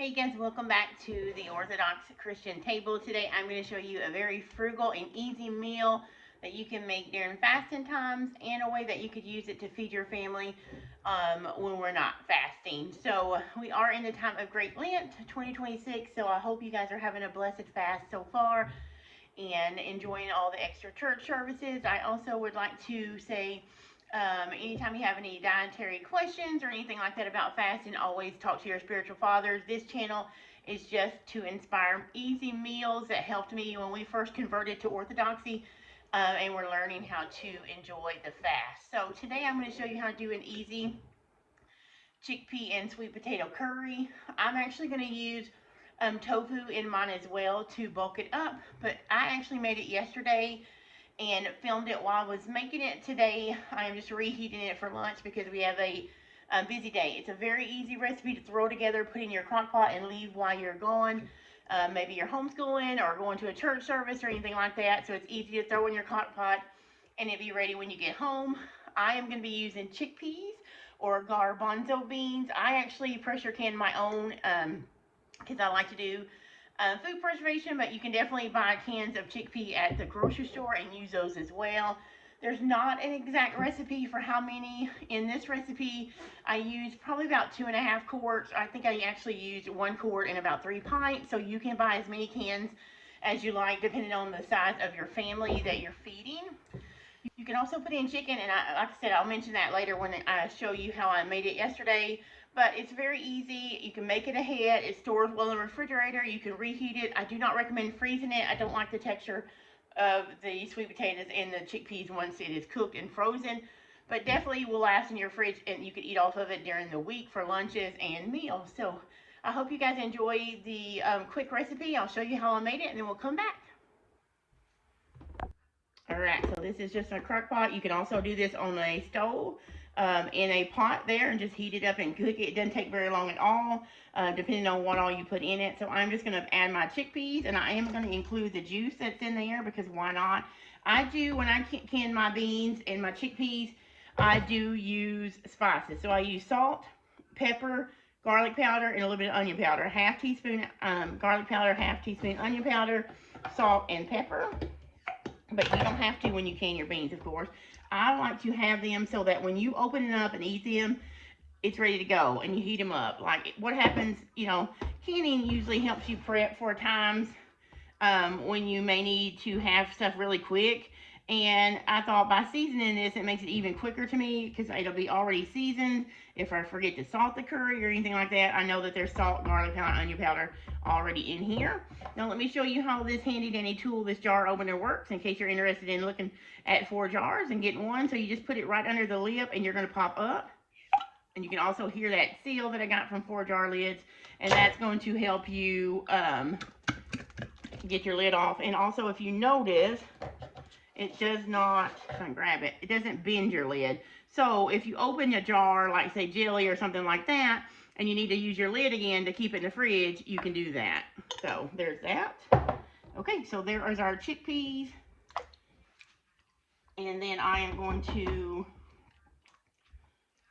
Hey guys, welcome back to the Orthodox Christian table. Today I'm going to show you a very frugal and easy meal that you can make during fasting times and a way that you could use it to feed your family when we're not fasting. So we are in the time of Great Lent 2026, so I hope you guys are having a blessed fast so far and enjoying all the extra church services. I also would like to say anytime you have any dietary questions or anything like that about fasting, always talk to your spiritual fathers. This channel is just to inspire easy meals that helped me when we first converted to Orthodoxy, and we're learning how to enjoy the fast. So today I'm going to show you how to do an easy chickpea and sweet potato curry. I'm actually going to use tofu in mine as well to bulk it up, but I actually made it yesterday and filmed it while I was making it. Today I'm just reheating it for lunch because we have a busy day. It's a very easy recipe to throw together, put in your crock pot and leave while you're gone. Maybe you're homeschooling or going to a church service or anything like that, so it's easy to throw in your crock pot and it'll be ready when you get home. I am going to be using chickpeas or garbanzo beans. I actually pressure can my own because I like to do food preservation, but you can definitely buy cans of chickpea at the grocery store and use those as well. There's not an exact recipe for how many. In this recipe, I used probably about 2.5 quarts. I think I actually used 1 quart and about 3 pints. So you can buy as many cans as you like, depending on the size of your family that you're feeding. You can also put in chicken, and like I said, I'll mention that later when I show you how I made it yesterday. But it's very easy. You can make it ahead. It stores well in the refrigerator. You can reheat it. I do not recommend freezing it. I don't like the texture of the sweet potatoes and the chickpeas once it is cooked and frozen. But definitely will last in your fridge, and you can eat off of it during the week for lunches and meals. So I hope you guys enjoy the quick recipe. I'll show you how I made it, and then we'll come back. Alright, so this is just a crock pot. You can also do this on a stove in a pot there and just heat it up and cook it. It doesn't take very long at all, depending on what all you put in it. So I'm just going to add my chickpeas, and I am going to include the juice that's in there because why not? I do, when I can my beans and my chickpeas, I do use spices. So I use salt, pepper, garlic powder, and a little bit of onion powder. Half teaspoon garlic powder, half teaspoon onion powder, salt, and pepper. But you don't have to when you can your beans, of course. I like to have them so that when you open it up and eat them, it's ready to go and you heat them up. Like what happens, canning usually helps you prep for times when you may need to have stuff really quick. And I thought by seasoning this, it makes it even quicker to me because it'll be already seasoned. If I forget to salt the curry or anything like that, I know that there's salt, garlic powder, onion powder already in here. Now let me show you how this handy dandy tool, this jar opener, works in case you're interested in looking at 4 jars and getting one. So you just put it right under the lip and you're going to pop up. And you can also hear that seal that I got from 4 jar lids. And that's going to help you get your lid off. And also if you notice, it does not, if I can grab it, it doesn't bend your lid. So if you open a jar, like say jelly or something like that, and you need to use your lid again to keep it in the fridge, you can do that. So there's that. Okay, so there is our chickpeas. And then I am going to,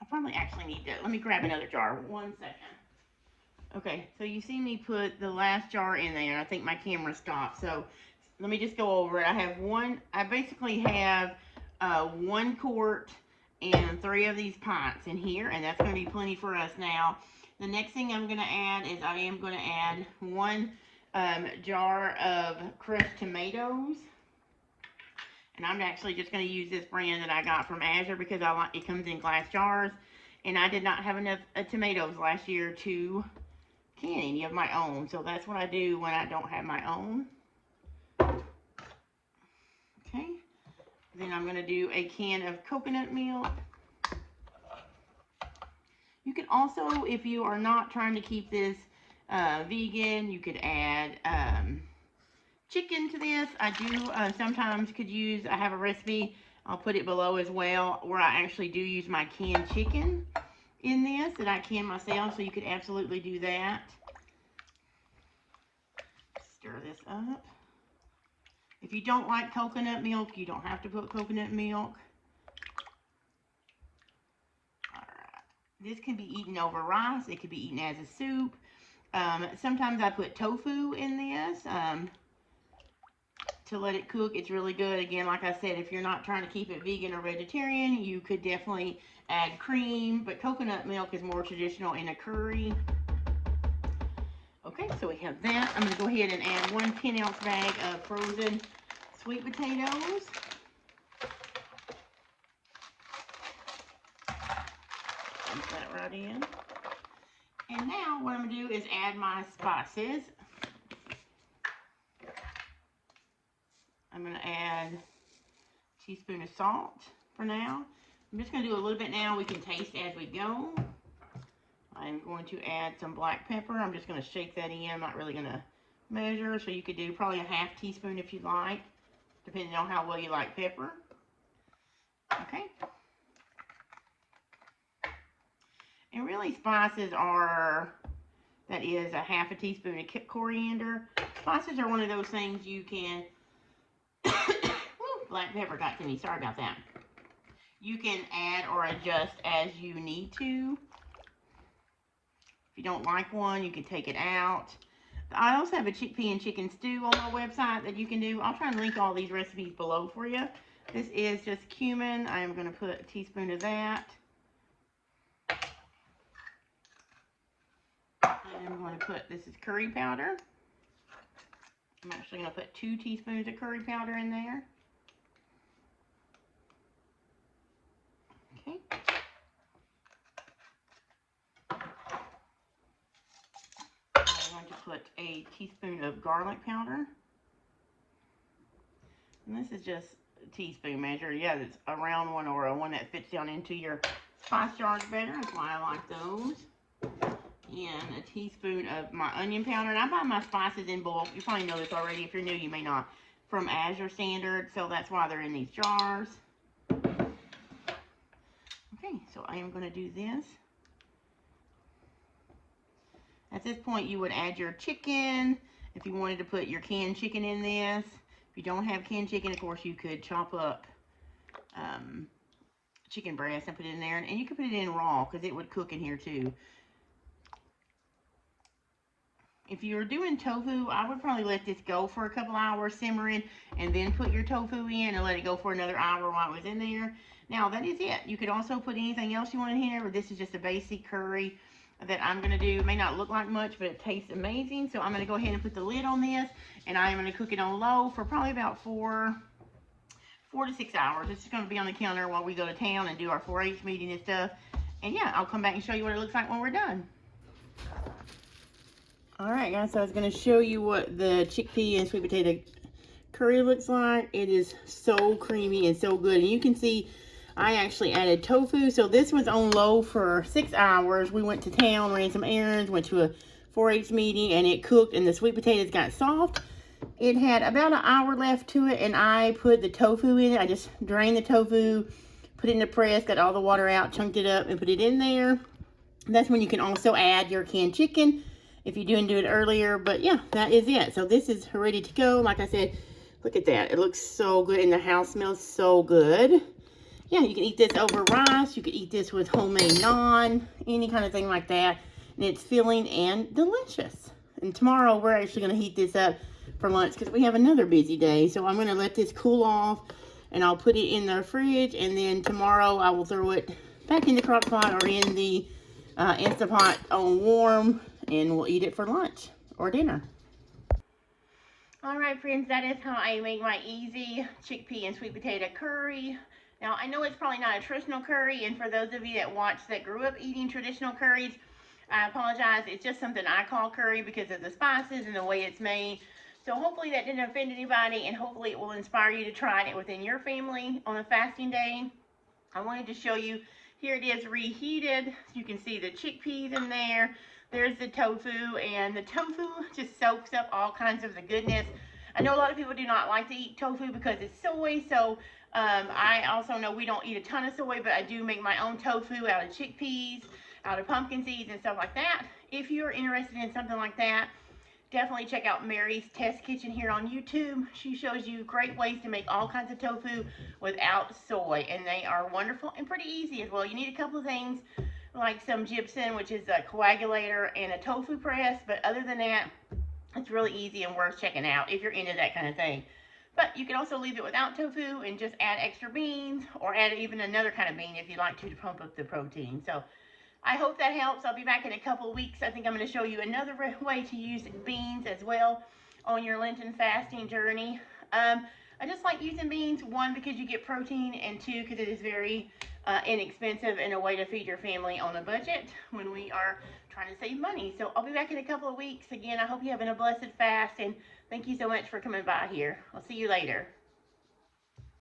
I probably actually need to, let me grab another jar, 1 second. Okay, so you see me put the last jar in there. I think my camera stopped. So let me just go over it. I basically have 1 quart and 3 of these pints in here, and that's going to be plenty for us now. The next thing I'm going to add is I am going to add 1 jar of crushed tomatoes. And I'm actually just going to use this brand that I got from Azure because I like it comes in glass jars. And I did not have enough tomatoes last year to can any of my own. So that's what I do when I don't have my own. Okay. Then I'm going to do a can of coconut milk. You can also, if you are not trying to keep this vegan, you could add chicken to this. I do sometimes could use, I have a recipe, I'll put it below as well, where I actually do use my canned chicken in this that I can myself, so you could absolutely do that. Stir this up. If you don't like coconut milk, you don't have to put coconut milk. Alright. This can be eaten over rice. It could be eaten as a soup. Sometimes I put tofu in this to let it cook. It's really good. Again, like I said, if you're not trying to keep it vegan or vegetarian, you could definitely add cream, but coconut milk is more traditional in a curry. Okay, so we have that. I'm going to go ahead and add 1 10-ounce bag of frozen sweet potatoes. Dump that right in. And now what I'm going to do is add my spices. I'm going to add a teaspoon of salt for now. I'm just going to do a little bit now. We can taste as we go. I'm going to add some black pepper. I'm just going to shake that in. I'm not really going to measure, so you could do probably a ½ teaspoon if you like, depending on how well you like pepper. Okay. And really spices are, that is a ½ teaspoon of coriander. Spices are one of those things you can, black pepper got to me, sorry about that. You can add or adjust as you need to. If you don't like one, you can take it out. I also have a chickpea and chicken stew on my website that you can do. I'll try and link all these recipes below for you. This is just cumin. I am going to put a teaspoon of that. I'm going to put, this is curry powder. I'm actually going to put 2 teaspoons of curry powder in there. Okay. I'm going to put a teaspoon of garlic powder. And this is just a teaspoon measure. Yeah, it's a round one or a one that fits down into your spice jars better. That's why I like those. And a teaspoon of my onion powder. And I buy my spices in bulk. You probably know this already. If you're new, you may not. From Azure standard. So that's why they're in these jars. Okay, so I am going to do this. At this point, you would add your chicken. If you wanted to put your canned chicken in this. If you don't have canned chicken, of course, you could chop up chicken breast and put it in there. And you could put it in raw because it would cook in here too. If you're doing tofu, I would probably let this go for a couple hours simmering and then put your tofu in and let it go for another hour while it was in there. Now, that is it. You could also put anything else you want in here, but this is just a basic curry that I'm going to do. It may not look like much, but it tastes amazing. So I'm going to go ahead and put the lid on this, and I'm going to cook it on low for probably about 4 to 6 hours. It's just going to be on the counter while we go to town and do our 4-H meeting and stuff. And yeah, I'll come back and show you what it looks like when we're done. Alright guys, so I was going to show you what the chickpea and sweet potato curry looks like. It is so creamy and so good. And you can see I actually added tofu. So this was on low for 6 hours. We went to town, ran some errands, went to a 4-H meeting, and it cooked and the sweet potatoes got soft. It had about an hour left to it, and I put the tofu in it. I just drained the tofu, put it in the press, got all the water out, chunked it up, and put it in there. That's when you can also add your canned chicken if you didn't do it earlier. But yeah, that is it. So this is ready to go. Like I said, look at that. It looks so good, and the house smells so good. Yeah, you can eat this over rice. You can eat this with homemade naan, any kind of thing like that. And it's filling and delicious. And tomorrow we're actually going to heat this up for lunch because we have another busy day. So I'm going to let this cool off, and I'll put it in the fridge. And then tomorrow I will throw it back in the crock pot or in the Instant Pot on warm, and we'll eat it for lunch or dinner. Alright friends, that is how I make my easy chickpea and sweet potato curry. Now I know it's probably not a traditional curry, and for those of you that watch that grew up eating traditional curries, I apologize. It's just something I call curry because of the spices and the way it's made. So hopefully that didn't offend anybody, and hopefully it will inspire you to try it within your family on a fasting day. I wanted to show you, here it is reheated. You can see the chickpeas in there. There's the tofu, and the tofu just soaks up all kinds of the goodness. I know a lot of people do not like to eat tofu because it's soy, so I also know we don't eat a ton of soy, but I do make my own tofu out of chickpeas, out of pumpkin seeds and stuff like that. If you're interested in something like that, definitely check out Mary's Test Kitchen here on YouTube. She shows you great ways to make all kinds of tofu without soy, and they are wonderful and pretty easy as well. You need a couple of things like some gypsum, which is a coagulator, and a tofu press. But other than that, it's really easy and worth checking out if you're into that kind of thing. But you can also leave it without tofu and just add extra beans, or add even another kind of bean if you like to pump up the protein. So I hope that helps. I'll be back in a couple of weeks. I think I'm going to show you another way to use beans as well on your Lenten fasting journey. I just like using beans, one, because you get protein, and two, because it is very inexpensive and a way to feed your family on a budget when we are trying to save money. So I'll be back in a couple of weeks. Again, I hope you're having a blessed fast, and thank you so much for coming by here. I'll see you later.